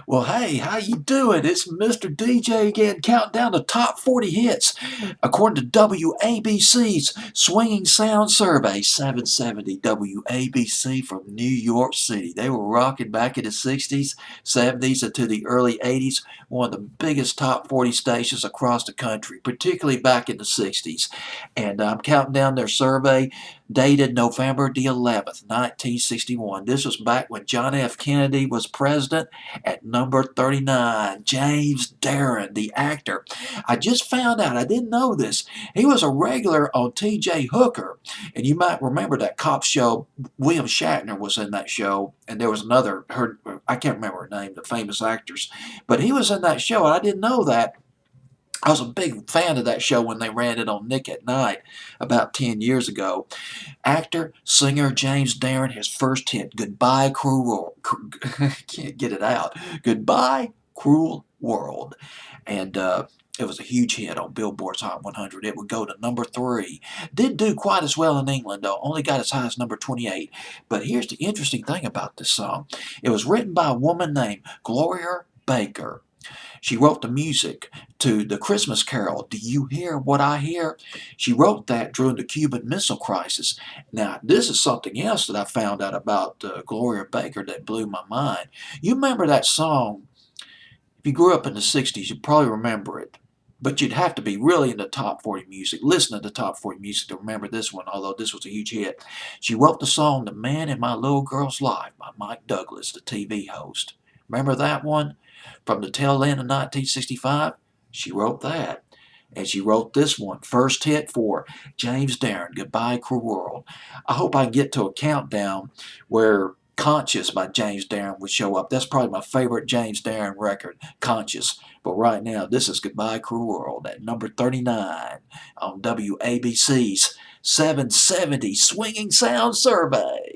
Well, hey, how you doing? It's Mr. DJ again, counting down the top 40 hits according to WABC's Swinging Sound Survey. 770 WABC from New York City. They were rocking back in the 60s, 70s, into the early 80s. One of the biggest top 40 stations across the country, particularly back in the 60s. And I'm counting down their survey dated November the 11th, 1961. This was back when John F. Kennedy was president. At number 39, James Darren, the actor. I just found out, I didn't know this, he was a regular on T.J. Hooker. And you might remember that cop show. William Shatner was in that show. And there was another, I can't remember her name, the famous actress. But he was in that show, and I didn't know that. I was a big fan of that show when they ran it on Nick at Night about 10 years ago. Actor, singer James Darren, his first hit, Goodbye Cruel, can't get it out, Goodbye Cruel World. And it was a huge hit on Billboard's Hot 100. It would go to number 3. Didn't do quite as well in England, though. Only got as high as number 28. But here's the interesting thing about this song. It was written by a woman named Gloria Baker. She wrote the music to the Christmas Carol, Do You Hear What I Hear? She wrote that during the Cuban Missile Crisis. Now, this is something else that I found out about Gloria Baker that blew my mind. You remember that song? If you grew up in the 60s, you probably remember it. But you'd have to be really into top 40 music. Listen to the top 40 music to remember this one, although this was a huge hit. She wrote the song The Man in My Little Girl's Life by Mike Douglas, the TV host. Remember that one? From the tail end of 1965, she wrote that. And she wrote this one, first hit for James Darren, Goodbye Cruel World. I hope I can get to a countdown where Conscious by James Darren would show up. That's probably my favorite James Darren record, Conscious. But right now, this is Goodbye Cruel World at number 39 on WABC's 770 Swinging Sound Survey.